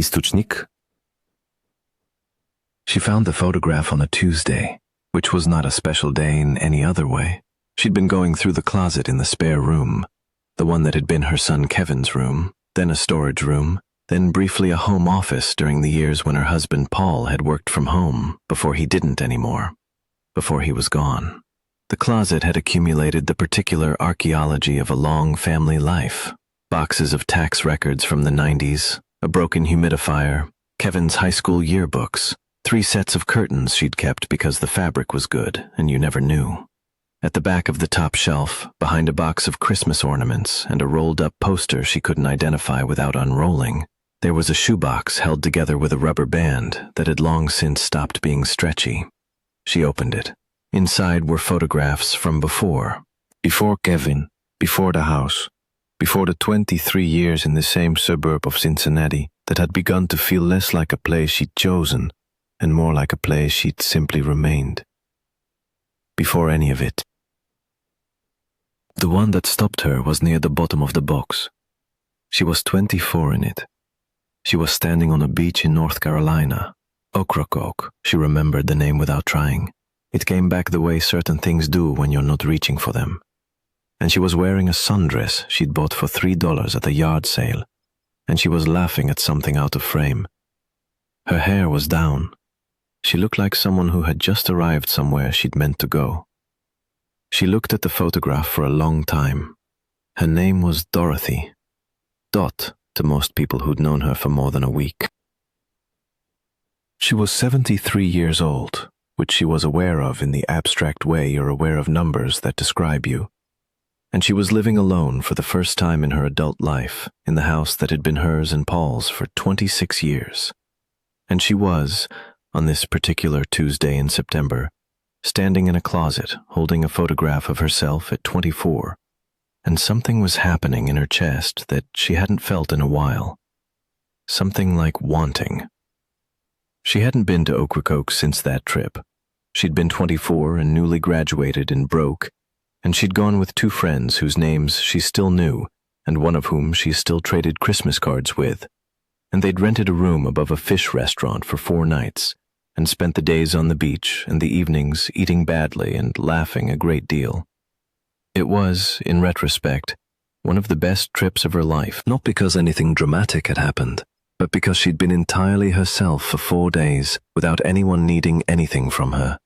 Источник. She found the photograph on a Tuesday, which was not a special day in any other way. She'd been going through the closet in the spare room, the one that had been her son Kevin's room, then a storage room, then briefly a home office during the years when her husband Paul had worked from home before he didn't anymore, before he was gone. The closet had accumulated the particular archaeology of a long family life. Boxes of tax records from the 90s, a broken humidifier, Kevin's high school yearbooks, 3 sets of curtains she'd kept because the fabric was good and you never knew. At the back of the top shelf, behind a box of Christmas ornaments and a rolled-up poster she couldn't identify without unrolling, there was a shoebox held together with a rubber band that had long since stopped being stretchy. She opened it. Inside were photographs from before. Before Kevin, before the house, before the 23 years in the same suburb of Cincinnati that had begun to feel less like a place she'd chosen and more like a place she'd simply remained. Before any of it. The one that stopped her was near the bottom of the box. She was 24 in it. She was standing on a beach in North Carolina. Ocracoke, she remembered the name without trying. It came back the way certain things do when you're not reaching for them. And she was wearing a sundress she'd bought for $3 at a yard sale, and she was laughing at something out of frame. Her hair was down. She looked like someone who had just arrived somewhere she'd meant to go. She looked at the photograph for a long time. Her name was Dorothy. Dot to most people who'd known her for more than a week. She was 73 years old, which she was aware of in the abstract way you're aware of numbers that describe you. And she was living alone for the first time in her adult life in the house that had been hers and Paul's for 26 years. And she was, on this particular Tuesday in September, standing in a closet holding a photograph of herself at 24, and something was happening in her chest that she hadn't felt in a while. Something like wanting. She hadn't been to Ocracoke since that trip. She'd been 24 and newly graduated and broke, and she'd gone with 2 friends whose names she still knew and one of whom she still traded Christmas cards with, and they'd rented a room above a fish restaurant for 4 nights and spent the days on the beach and the evenings eating badly and laughing a great deal. It was, in retrospect, one of the best trips of her life, not because anything dramatic had happened, but because she'd been entirely herself for 4 days without anyone needing anything from her.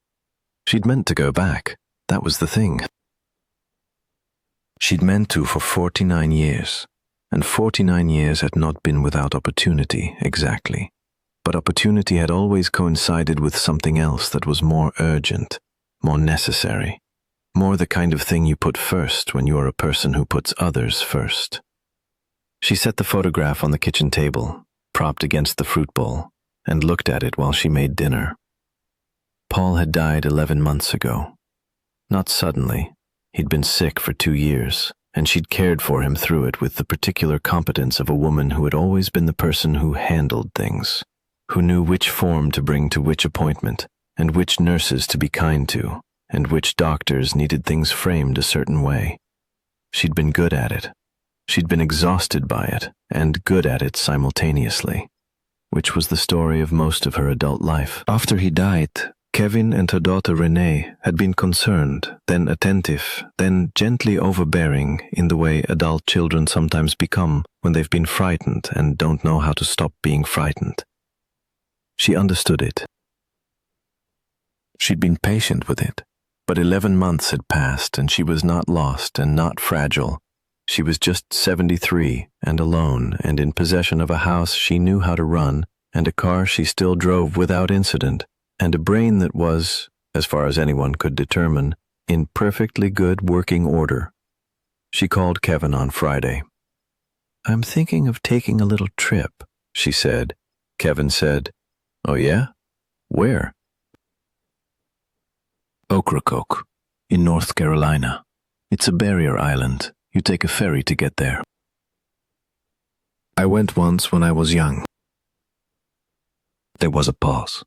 She'd meant to go back, that was the thing. She'd meant to for 49 years, and 49 years had not been without opportunity, exactly. But opportunity had always coincided with something else that was more urgent, more necessary, more the kind of thing you put first when you are a person who puts others first. She set the photograph on the kitchen table, propped against the fruit bowl, and looked at it while she made dinner. Paul had died 11 months ago. Not suddenly. He'd been sick for 2 years, and she'd cared for him through it with the particular competence of a woman who had always been the person who handled things, who knew which form to bring to which appointment, and which nurses to be kind to, and which doctors needed things framed a certain way. She'd been good at it. She'd been exhausted by it, and good at it simultaneously, which was the story of most of her adult life. After he died, Kevin and her daughter Renee had been concerned, then attentive, then gently overbearing in the way adult children sometimes become when they've been frightened and don't know how to stop being frightened. She understood it. She'd been patient with it, but 11 months had passed and she was not lost and not fragile. She was just 73 and alone and in possession of a house she knew how to run and a car she still drove without incident and a brain that was, as far as anyone could determine, in perfectly good working order. She called Kevin on Friday. "I'm thinking of taking a little trip," she said. Kevin said, "Oh yeah? Where?" "Ocracoke, in North Carolina. It's a barrier island. You take a ferry to get there." "I went once when I was young." There was a pause.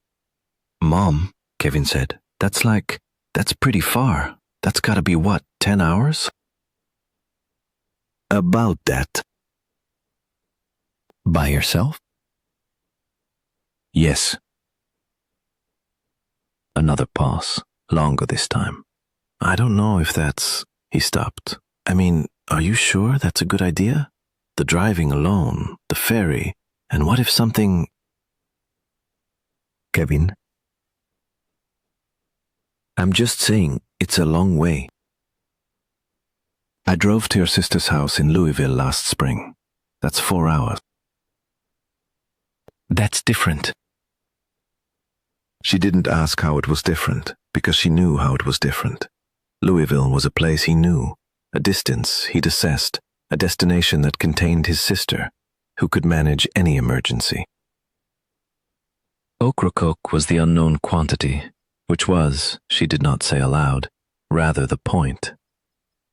"Mom," Kevin said, that's pretty far. That's gotta be what, 10 hours?" "About that." "By yourself?" Yes. Another pause, longer this time. I don't know if that's... He stopped. I mean, are you sure that's a good idea? The driving alone, the ferry, and what if something... Kevin? I'm just saying, it's a long way. I drove to your sister's house in Louisville last spring. That's 4 hours. That's different. She didn't ask how it was different, because she knew how it was different. Louisville was a place he knew, a distance he'd assessed, a destination that contained his sister, who could manage any emergency. Ocracoke was the unknown quantity, which was, she did not say aloud, rather the point.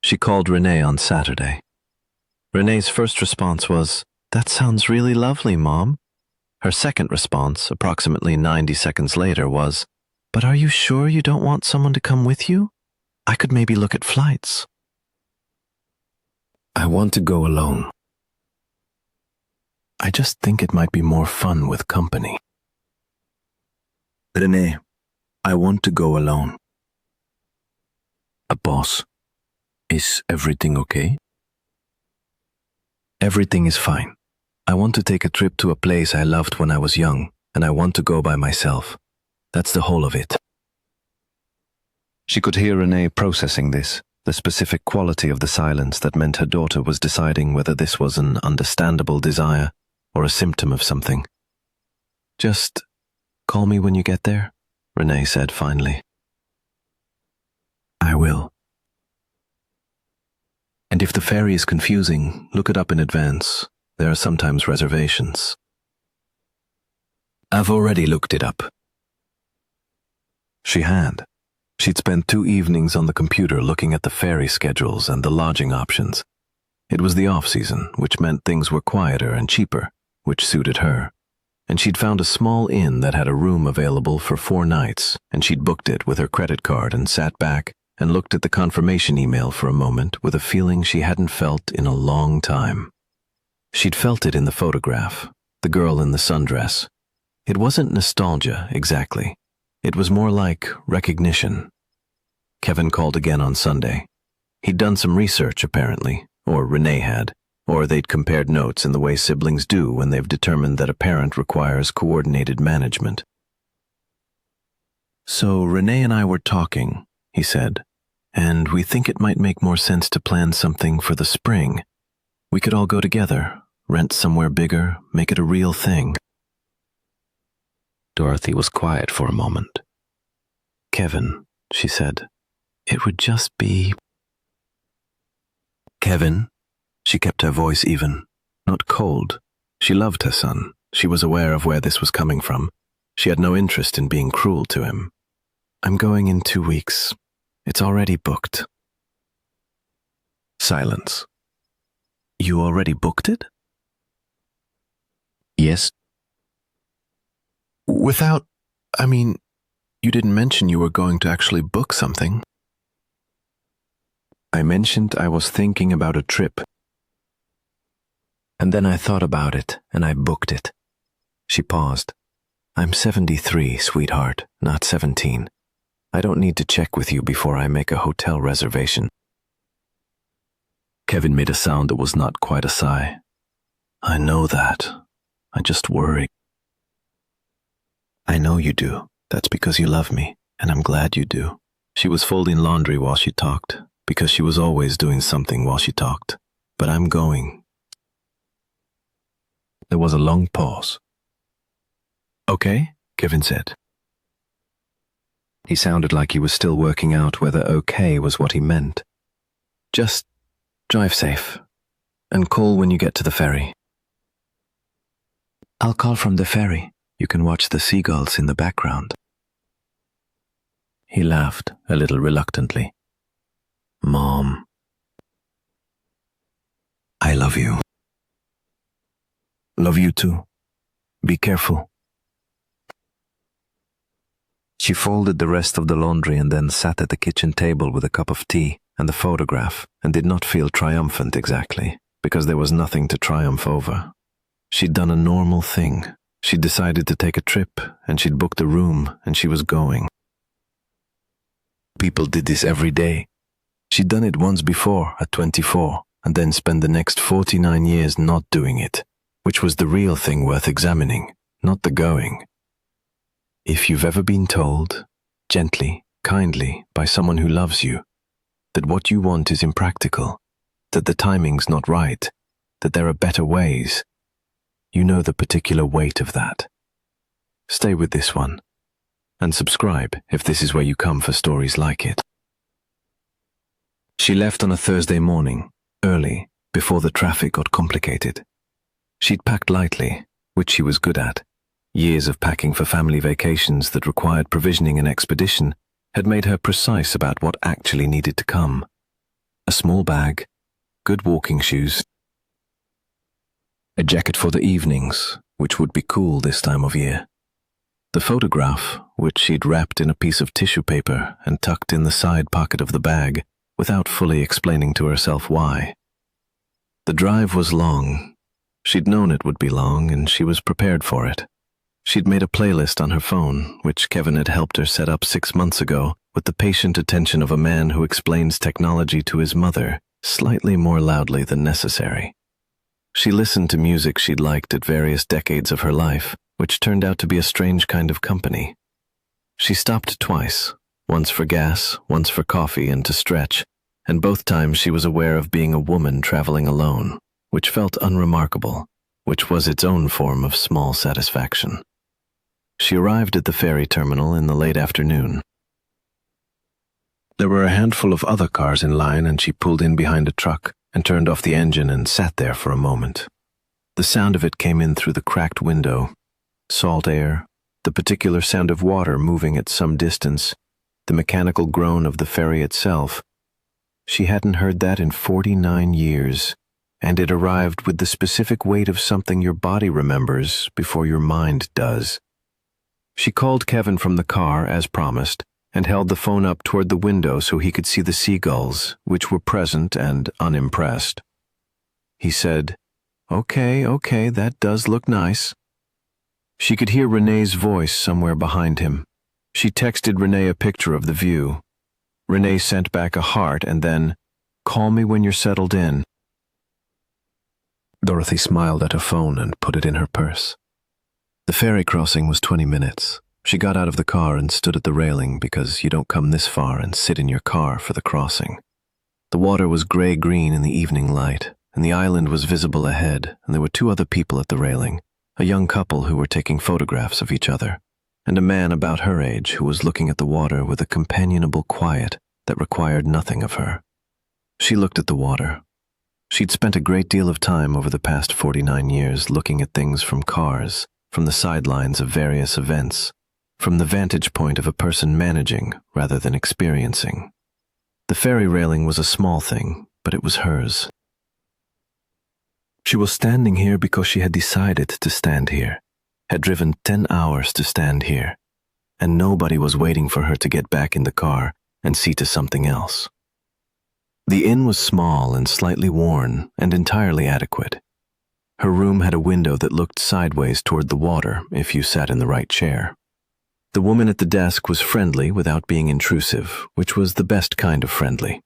She called Renee on Saturday. Renee's first response was, "That sounds really lovely, Mom." Her second response, approximately 90 seconds later, was, "But are you sure you don't want someone to come with you? I could maybe look at flights." I want to go alone. I just think it might be more fun with company. Renee, I want to go alone. Boss, is everything okay? Everything is fine. I want to take a trip to a place I loved when I was young, and I want to go by myself. That's the whole of it. She could hear Renee processing this, the specific quality of the silence that meant her daughter was deciding whether this was an understandable desire or a symptom of something. Just call me when you get there, Renee said finally. I will. And if the ferry is confusing, look it up in advance. There are sometimes reservations. I've already looked it up. She had. She'd spent 2 evenings on the computer looking at the ferry schedules and the lodging options. It was the off-season, which meant things were quieter and cheaper, which suited her. And she'd found a small inn that had a room available for 4 nights, and she'd booked it with her credit card and sat back and looked at the confirmation email for a moment with a feeling she hadn't felt in a long time. She'd felt it in the photograph, the girl in the sundress. It wasn't nostalgia, exactly. It was more like recognition. Kevin called again on Sunday. He'd done some research, apparently, or Renee had, or they'd compared notes in the way siblings do when they've determined that a parent requires coordinated management. So Renee and I were talking, he said, and we think it might make more sense to plan something for the spring. We could all go together, rent somewhere bigger, make it a real thing. Dorothy was quiet for a moment. Kevin, she said, it would just be... Kevin, she kept her voice even, not cold. She loved her son. She was aware of where this was coming from. She had no interest in being cruel to him. I'm going in 2 weeks. It's already booked. Silence. You already booked it? Yes. You didn't mention you were going to actually book something. I mentioned I was thinking about a trip. And then I thought about it, and I booked it. She paused. I'm 73, sweetheart, not 17. I don't need to check with you before I make a hotel reservation. Kevin made a sound that was not quite a sigh. I know that. I just worry. I know you do. That's because you love me, and I'm glad you do. She was folding laundry while she talked, because she was always doing something while she talked. But I'm going. There was a long pause. Okay, Kevin said. He sounded like he was still working out whether okay was what he meant. Just drive safe, and call when you get to the ferry. I'll call from the ferry. You can watch the seagulls in the background. He laughed a little reluctantly. Mom, I love you. Love you too. Be careful. She folded the rest of the laundry and then sat at the kitchen table with a cup of tea and the photograph and did not feel triumphant exactly, because there was nothing to triumph over. She'd done a normal thing. She'd decided to take a trip, and she'd booked a room, and she was going. People did this every day. She'd done it once before, at 24, and then spent the next 49 years not doing it, which was the real thing worth examining, not the going. If you've ever been told, gently, kindly, by someone who loves you, that what you want is impractical, that the timing's not right, that there are better ways, you know the particular weight of that. Stay with this one, and subscribe if this is where you come for stories like it. She left on a Thursday morning, early, before the traffic got complicated. She'd packed lightly, which she was good at. Years of packing for family vacations that required provisioning and expedition had made her precise about what actually needed to come. A small bag, good walking shoes, a jacket for the evenings, which would be cool this time of year. The photograph, which she'd wrapped in a piece of tissue paper and tucked in the side pocket of the bag, without fully explaining to herself why. The drive was long. She'd known it would be long, and she was prepared for it. She'd made a playlist on her phone, which Kevin had helped her set up 6 months ago, with the patient attention of a man who explains technology to his mother, slightly more loudly than necessary. She listened to music she'd liked at various decades of her life, which turned out to be a strange kind of company. She stopped twice, once for gas, once for coffee and to stretch, and both times she was aware of being a woman traveling alone, which felt unremarkable, which was its own form of small satisfaction. She arrived at the ferry terminal in the late afternoon. There were a handful of other cars in line, and she pulled in behind a truck and turned off the engine and sat there for a moment. The sound of it came in through the cracked window. Salt air, the particular sound of water moving at some distance, the mechanical groan of the ferry itself. She hadn't heard that in 49 years, and it arrived with the specific weight of something your body remembers before your mind does. She called Kevin from the car, as promised, and held the phone up toward the window so he could see the seagulls, which were present and unimpressed. He said, Okay, that does look nice." She could hear Renee's voice somewhere behind him. She texted Renee a picture of the view. Renee sent back a heart and then, "Call me when you're settled in." Dorothy smiled at her phone and put it in her purse. The ferry crossing was 20 minutes. She got out of the car and stood at the railing because you don't come this far and sit in your car for the crossing. The water was gray-green in the evening light, and the island was visible ahead, and there were 2 other people at the railing, a young couple who were taking photographs of each other, and a man about her age who was looking at the water with a companionable quiet that required nothing of her. She looked at the water. She'd spent a great deal of time over the past 49 years looking at things from cars, from the sidelines of various events, from the vantage point of a person managing rather than experiencing. The ferry railing was a small thing, but it was hers. She was standing here because she had decided to stand here, had driven 10 hours to stand here, and nobody was waiting for her to get back in the car and see to something else. The inn was small and slightly worn and entirely adequate. Her room had a window that looked sideways toward the water if you sat in the right chair. The woman at the desk was friendly without being intrusive, which was the best kind of friendly.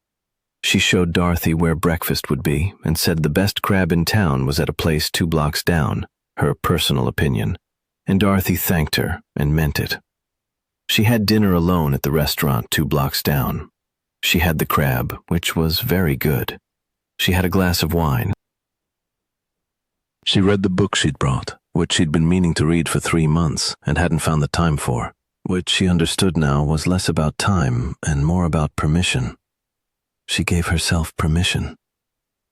She showed Dorothy where breakfast would be and said the best crab in town was at a place 2 blocks down, her personal opinion, and Dorothy thanked her and meant it. She had dinner alone at the restaurant 2 blocks down. She had the crab, which was very good. She had a glass of wine. She read the book she'd brought, which she'd been meaning to read for 3 months and hadn't found the time for, which she understood now was less about time and more about permission. She gave herself permission.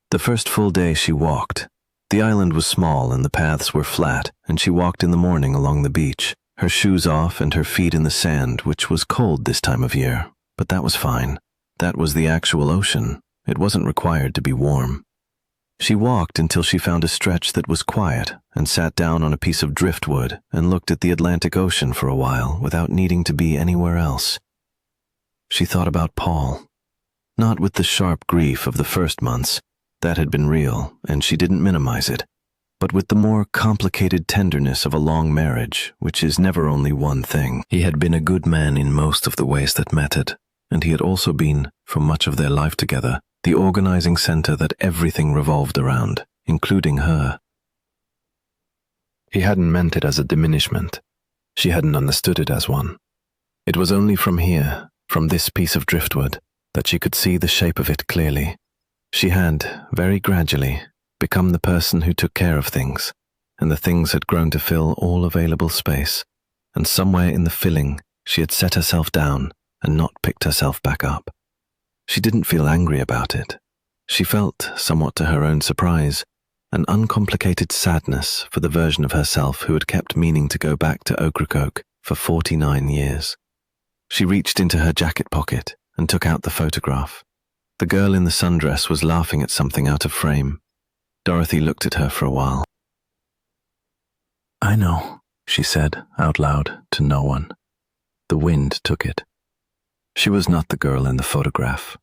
The first full day she walked. The island was small and the paths were flat, and she walked in the morning along the beach, her shoes off and her feet in the sand, which was cold this time of year, but that was fine. That was the actual ocean. It wasn't required to be warm. She walked until she found a stretch that was quiet and sat down on a piece of driftwood and looked at the Atlantic Ocean for a while without needing to be anywhere else. She thought about Paul. Not with the sharp grief of the first months. That had been real, and she didn't minimize it. but with the more complicated tenderness of a long marriage, which is never only one thing. He had been a good man in most of the ways that mattered, and he had also been, for much of their life together, the organizing center that everything revolved around, including her. He hadn't meant it as a diminishment. She hadn't understood it as one. It was only from here, from this piece of driftwood, that she could see the shape of it clearly. She had, very gradually, become the person who took care of things, and the things had grown to fill all available space, and somewhere in the filling she had set herself down and not picked herself back up. She didn't feel angry about it. She felt, somewhat to her own surprise, an uncomplicated sadness for the version of herself who had kept meaning to go back to Ocracoke for 49 years. She reached into her jacket pocket and took out the photograph. The girl in the sundress was laughing at something out of frame. Dorothy looked at her for a while. "I know," she said out loud to no one. The wind took it. She was not the girl in the photograph.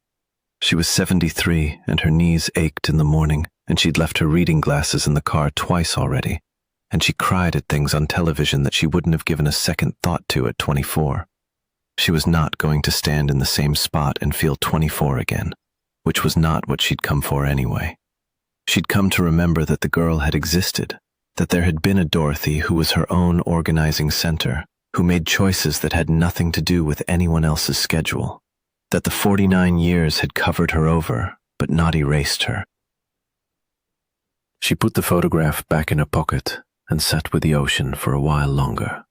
She was 73 and her knees ached in the morning, and she'd left her reading glasses in the car twice already, and she cried at things on television that she wouldn't have given a second thought to at 24. She was not going to stand in the same spot and feel 24 again, which was not what she'd come for anyway. She'd come to remember that the girl had existed, that there had been a Dorothy who was her own organizing center, who made choices that had nothing to do with anyone else's schedule, that the 49 years had covered her over, but not erased her. She put the photograph back in her pocket and sat with the ocean for a while longer.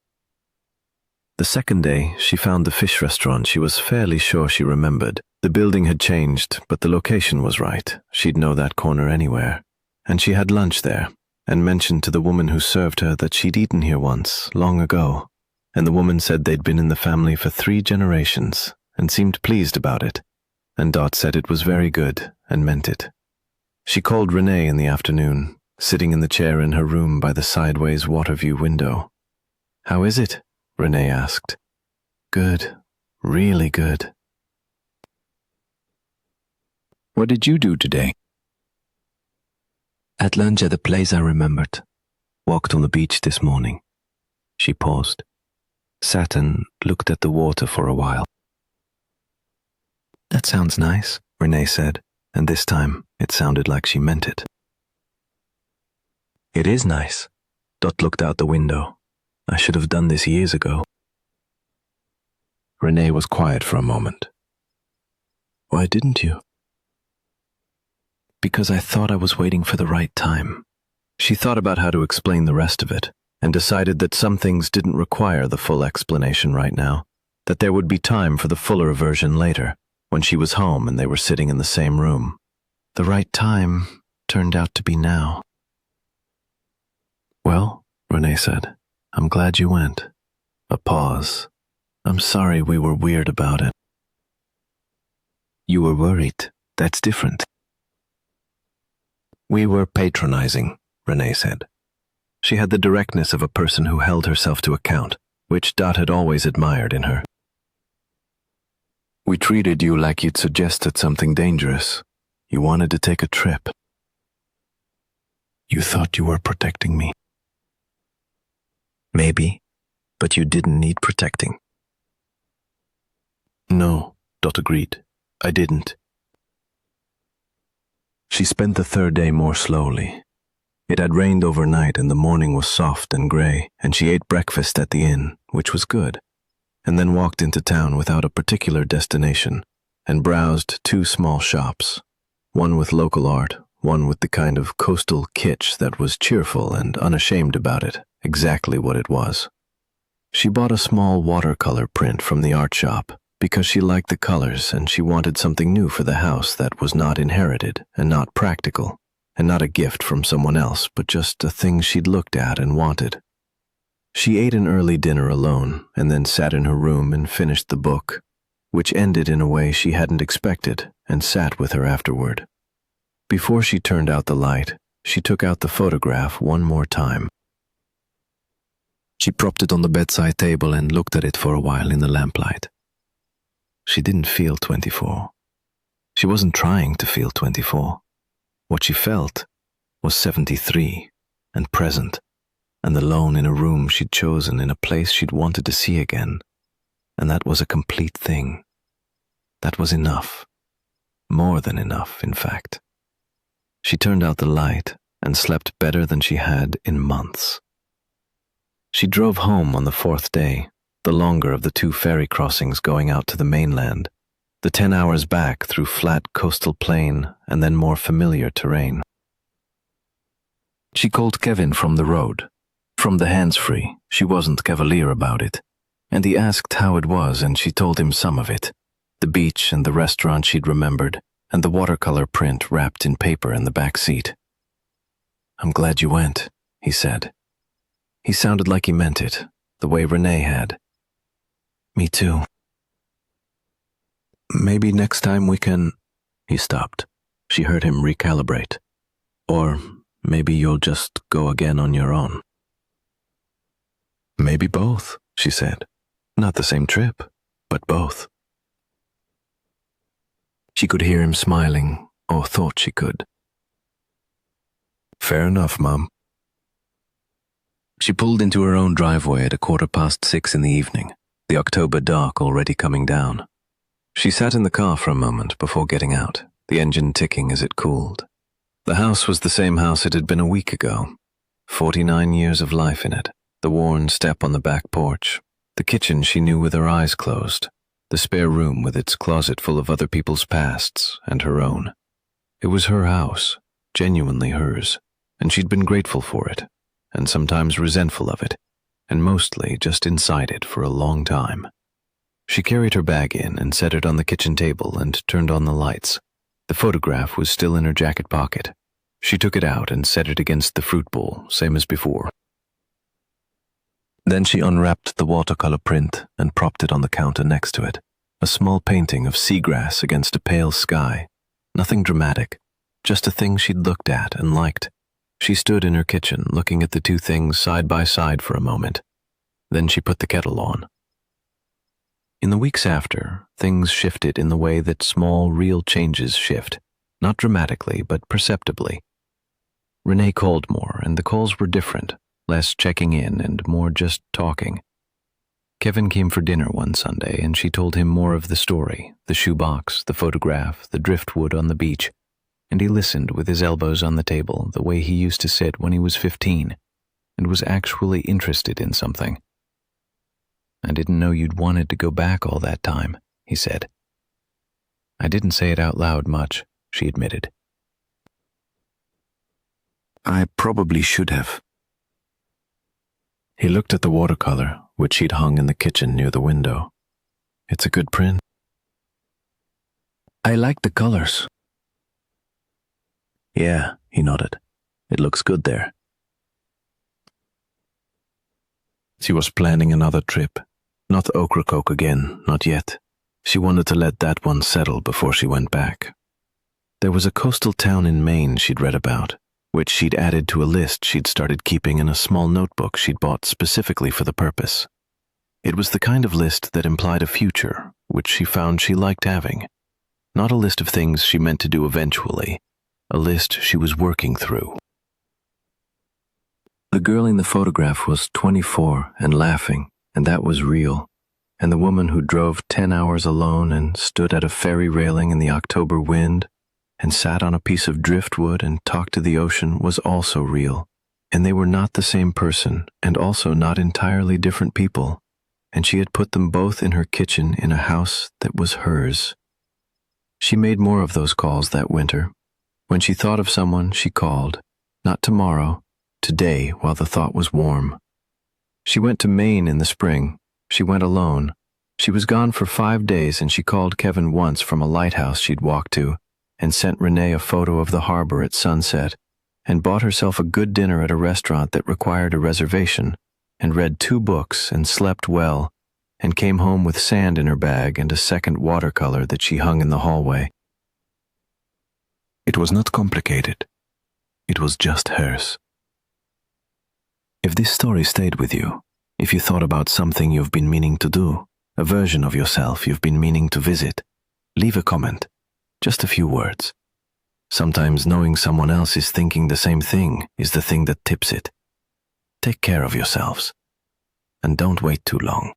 The second day, she found the fish restaurant she was fairly sure she remembered. The building had changed, but the location was right. She'd know that corner anywhere. And she had lunch there, and mentioned to the woman who served her that she'd eaten here once, long ago. And the woman said they'd been in the family for 3 generations, and seemed pleased about it. And Dot said it was very good, and meant it. She called Renee in the afternoon, sitting in the chair in her room by the sideways water view window. "How is it?" Renee asked. "Good. Really good." "What did you do today?" "At lunch at the place I remembered. Walked on the beach this morning." She paused, sat and looked at the water for a while. "That sounds nice," Renee said, and this time it sounded like she meant it. "It is nice." Dot looked out the window. "I should have done this years ago." Renee was quiet for a moment. "Why didn't you?" "Because I thought I was waiting for the right time." She thought about how to explain the rest of it, and decided that some things didn't require the full explanation right now, that there would be time for the fuller version later, when she was home and they were sitting in the same room. The right time turned out to be now. "Well," Renee said, "I'm glad you went." A pause. "I'm sorry we were weird about it." "You were worried. That's different." "We were patronizing," Renee said. She had the directness of a person who held herself to account, which Dot had always admired in her. "We treated you like you'd suggested something dangerous. You wanted to take a trip. You thought you were protecting me." "Maybe, but you didn't need protecting." "No," Dot agreed. "I didn't." She spent the third day more slowly. It had rained overnight and the morning was soft and grey, and she ate breakfast at the inn, which was good, and then walked into town without a particular destination, and browsed 2 small shops, one with local art, one with the kind of coastal kitsch that was cheerful and unashamed about it, exactly what it was. She bought a small watercolor print from the art shop because she liked the colors and she wanted something new for the house that was not inherited and not practical, and not a gift from someone else, but just a thing she'd looked at and wanted. She ate an early dinner alone and then sat in her room and finished the book, which ended in a way she hadn't expected, and sat with her afterward. Before she turned out the light, she took out the photograph one more time. She propped it on the bedside table and looked at it for a while in the lamplight. She didn't feel 24. She wasn't trying to feel 24. What she felt was 73. and present, and alone in a room she'd chosen in a place she'd wanted to see again. And that was a complete thing. That was enough. More than enough, in fact. She turned out the light and slept better than she had in months. She drove home on the 4th day, the longer of the 2 ferry crossings going out to the mainland, the 10 hours back through flat coastal plain and then more familiar terrain. She called Kevin from the road, from the hands-free. She wasn't cavalier about it, and he asked how it was, and she told him some of it, the beach and the restaurant she'd remembered, and the watercolor print wrapped in paper in the back seat. "I'm glad you went," he said. He sounded like he meant it, the way Renee had. "Me too. Maybe next time we can—" He stopped. She heard him recalibrate. "Or maybe you'll just go again on your own." "Maybe both," she said. "Not the same trip, but both." She could hear him smiling, or thought she could. "Fair enough, Mom." She pulled into her own driveway at 6:15 in the evening, the October dark already coming down. She sat in the car for a moment before getting out, the engine ticking as it cooled. The house was the same house it had been a week ago. 49 years of life in it, the worn step on the back porch, the kitchen she knew with her eyes closed, the spare room with its closet full of other people's pasts and her own. It was her house, genuinely hers, and she'd been grateful for it, and sometimes resentful of it, and mostly just inside it for a long time. She carried her bag in and set it on the kitchen table and turned on the lights. The photograph was still in her jacket pocket. She took it out and set it against the fruit bowl, same as before. Then she unwrapped the watercolor print and propped it on the counter next to it, a small painting of seagrass against a pale sky. Nothing dramatic, just a thing she'd looked at and liked. She stood in her kitchen looking at the 2 things side by side for a moment. Then she put the kettle on. In the weeks after, things shifted in the way that small, real changes shift, not dramatically, but perceptibly. Renee called more, and the calls were different, less checking in and more just talking. Kevin came for dinner one Sunday, and she told him more of the story, the shoebox, the photograph, the driftwood on the beach, and he listened with his elbows on the table the way he used to sit when he was 15, and was actually interested in something. "I didn't know you'd wanted to go back all that time," he said. "I didn't say it out loud much," she admitted. "I probably should have." He looked at the watercolor, which she'd hung in the kitchen near the window. "It's a good print." "I like the colors." "Yeah," he nodded. "It looks good there." She was planning another trip. Not Ocracoke again, not yet. She wanted to let that one settle before she went back. There was a coastal town in Maine she'd read about, which she'd added to a list she'd started keeping in a small notebook she'd bought specifically for the purpose. It was the kind of list that implied a future, which she found she liked having. Not a list of things she meant to do eventually, a list she was working through. The girl in the photograph was 24 and laughing, and that was real. And the woman who drove 10 hours alone and stood at a ferry railing in the October wind and sat on a piece of driftwood and talked to the ocean was also real. And they were not the same person, and also not entirely different people. And she had put them both in her kitchen in a house that was hers. She made more of those calls that winter. When she thought of someone, she called. Not tomorrow, today while the thought was warm. She went to Maine in the spring. She went alone. She was gone for 5 days, and she called Kevin once from a lighthouse she'd walked to and sent Renee a photo of the harbor at sunset and bought herself a good dinner at a restaurant that required a reservation and read 2 books and slept well and came home with sand in her bag and a second watercolor that she hung in the hallway. It was not complicated. It was just hers. If this story stayed with you, if you thought about something you've been meaning to do, a version of yourself you've been meaning to visit, leave a comment, just a few words. Sometimes knowing someone else is thinking the same thing is the thing that tips it. Take care of yourselves, and don't wait too long.